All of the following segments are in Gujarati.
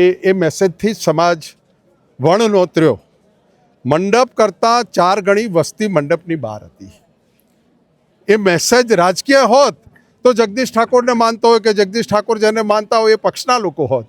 એ મેસેજથી સમાજ વણ નોતર્યો. મંડપ કરતાં 4 ગણી વસ્તી મંડપની બહાર હતી. એ મેસેજ રાજકીય હોત તો જગદીશ ઠાકોરને માનતો હોય કે જગદીશ ઠાકોર જેને માનતા હોય એ પક્ષના લોકો હોત,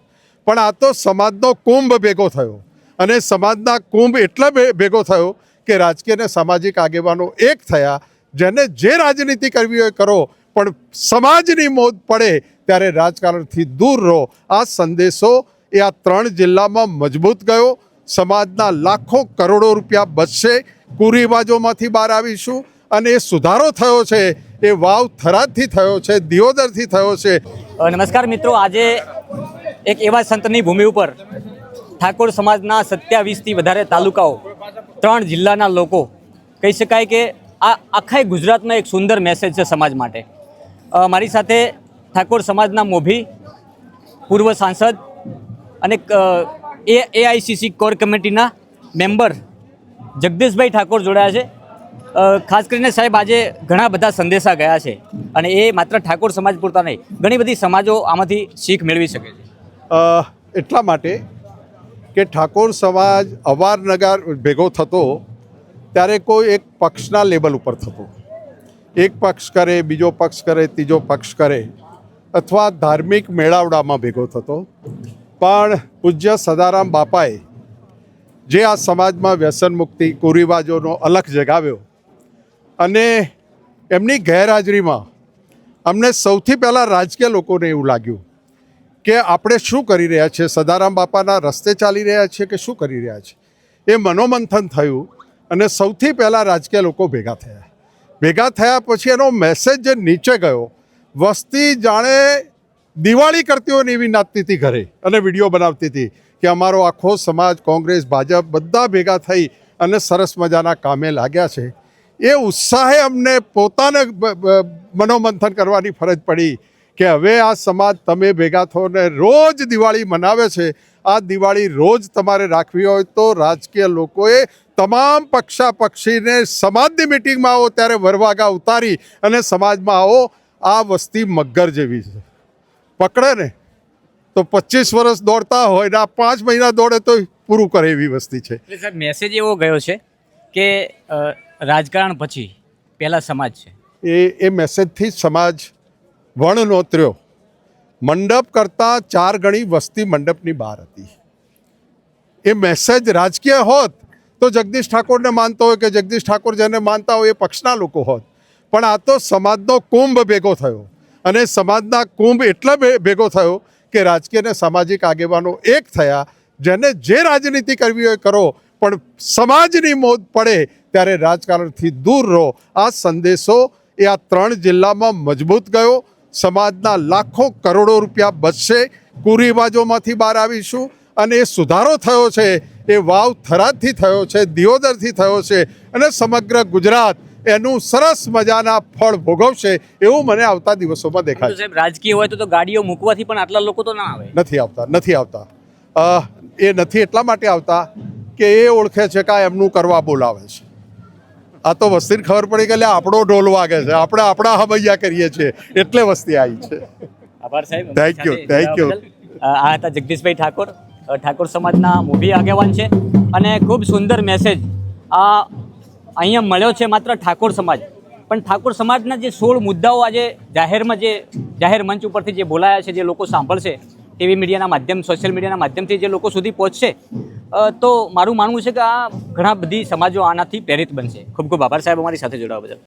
પણ આ તો સમાજનો કુંભ ભેગો થયો. અને સમાજના કુંભ એટલા ભેગો થયો કે રાજકીય અને સામાજિક આગેવાનો એક થયા. જેને જે રાજનીતિ કરવી હોય કરો, પણ સમાજની મોત પડે ત્યારે રાજકારણથી દૂર રહો. આ સંદેશો એ આ 3 જિલ્લામાં મજબૂત ગયો. સમાજના લાખો કરોડો રૂપિયા બચશે. કુરિવાજોમાંથી બહાર આવીશું અને એ સુધારો થયો છે એ વાવ થરાદથી થયો છે, દિયોદરથી થયો છે. નમસ્કાર મિત્રો, આજે એક એવા સંતની ભૂમિ ઉપર ઠાકોર સમાજના 27થી વધારે તાલુકાઓ, 3 જિલ્લાના લોકો, કહી શકાય કે આ આખા ગુજરાતનો એક સુંદર મેસેજ છે સમાજ માટે. મારી સાથે ઠાકોર સમાજના મોભી, પૂર્વ સાંસદ અને એઆઈસીસી કોર કમિટીના મેમ્બર જગદીશભાઈ ઠાકોર જોડાયા છે. ખાસ કરીને સાહેબ, આજે ઘણા બધા સંદેશા ગયા છે અને એ માત્ર ઠાકોર સમાજ પૂરતા નહીં, ઘણી બધી સમાજો આમાંથી શીખ મેળવી શકે છે. એટલા માટે કે ઠાકોર સમાજ અવારનવાર ભેગો થતો ત્યારે કોઈ એક પક્ષના લેવલ ઉપર થતો. એક પક્ષ કરે, બીજો પક્ષ કરે, ત્રીજો પક્ષ કરે, અથવા ધાર્મિક મેળાવડામાં ભેગો થતો. પણ પૂજ્ય સદારામ બાપાએ જે આ સમાજમાં વ્યસન મુક્તિ, કુરિવાજોનો અલખ જગાવ્યો, અને એમની ગેરહાજરીમાં અમને સૌથી પહેલાં રાજકીય લોકોને એવું લાગ્યું કે આપણે શું કરી રહ્યા છીએ, સદારામ બાપાના રસ્તે ચાલી રહ્યા છીએ કે શું કરી રહ્યા છીએ. એ મનોમંથન થયું અને સૌથી પહેલાં રાજકીય લોકો ભેગા થયા. ભેગા થયા પછી એનો મેસેજ જે નીચે ગયો, વસ્તી જાણે દિવાળી કરતી હોય ને એવી નાચતી હતી ઘરે અને વિડીયો બનાવતી હતી કે અમારો આખો સમાજ, કોંગ્રેસ, ભાજપ બધા ભેગા થઈ અને સરસ મજાના કામે લાગ્યા છે. એ ઉત્સાહે અમને પોતાને મનોમંથન કરવાની ફરજ પડી કે હવે આ સમાજ તમે ભેગા થો ને રોજ દિવાળી મનાવે છે. આ દિવાળી રોજ તમારે રાખવી હોય તો રાજકીય લોકોએ તમામ પક્ષાપક્ષીને સમાજની મિટિંગમાં આવો ત્યારે વરવાગા ઉતારી અને સમાજમાં આવો. આ વસ્તી મગર જેવી છે, પકડે ને તો 25 વર્ષ દોડતા હોય ને આ 5 મહિના દોડે તો પૂરું કરે એવી વસ્તી છે. એટલે સાહેબ, મેસેજ એવો ગયો છે કે રાજકારણ પછી પહેલાં સમાજ છે. એ મેસેજથી સમાજ વણ નોતર્યો. મંડપ કરતાં 4 ગણી વસ્તી મંડપની બહાર હતી. એ મેસેજ રાજકીય હોત તો જગદીશ ઠાકોરને માનતો હોય કે જગદીશ ઠાકોર જેને માનતા હોય એ પક્ષના લોકો હોત, પણ આ તો સમાજનો કુંભ ભેગો થયો. અને સમાજના કુંભ એટલા ભેગો થયો કે રાજકીય અને સામાજિક આગેવાનો એક થયા. જેને જે રાજનીતિ કરવી હોય કરો, પણ સમાજની મોત પડે ત્યારે રાજકારણથી દૂર રહો. આ સંદેશો એ આ 3 જિલ્લામાં મજબૂત ગયો. સમાજના લાખો કરોડો રૂપિયા બચશે. કુરિવાજોમાંથી બહાર આવીશું અને એ સુધારો થયો છે એ વાવ થરાદથી થયો છે, દિયોદરથી થયો છે અને સમગ્ર ગુજરાત એનું સરસ મજાના ફળ ભોગવશે એવું મને આવતા દિવસોમાં દેખાય છે. સાહેબ, રાજકીય હોય તો ગાડીઓ મૂકવાથી પણ આટલા લોકો તો ના આવે. નથી આવતા. એ નથી એટલા માટે આવતા કે એ ઓળખે છે કે આ એમનું કરવા બોલાવે છે. આ તો વસ્તીને ખબર પડી કે આપણો ઢોલ વાગે છે, આપણે આપણા હમૈયા કરીએ છીએ એટલે વસ્તી આવી છે. આભાર સાહેબ. Thank you. આ હતા જગદીશભાઈ ઠાકોર, ઠાકોર સમાજના મોભી આગેવાન છે અને ખૂબ સુંદર મેસેજ આ અહીંયા મળ્યો છે માત્ર ઠાકોર સમાજ. પણ ઠાકોર સમાજના જે 16 મુદ્દાઓ આજે જાહેરમાં, જે જાહેર મંચ ઉપરથી જે બોલાયા છે, જે લોકો સાંભળશે, ટીવી મીડિયાના માધ્યમ, સોશિયલ મીડિયાના માધ્યમથી જે લોકો સુધી પહોંચશે, તો મારું માનવું છે કે આ ઘણા બધી સમાજો આનાથી પ્રેરિત બનશે. ખૂબ ખૂબ આભાર સાહેબ અમારી સાથે જોડાવા બદલ.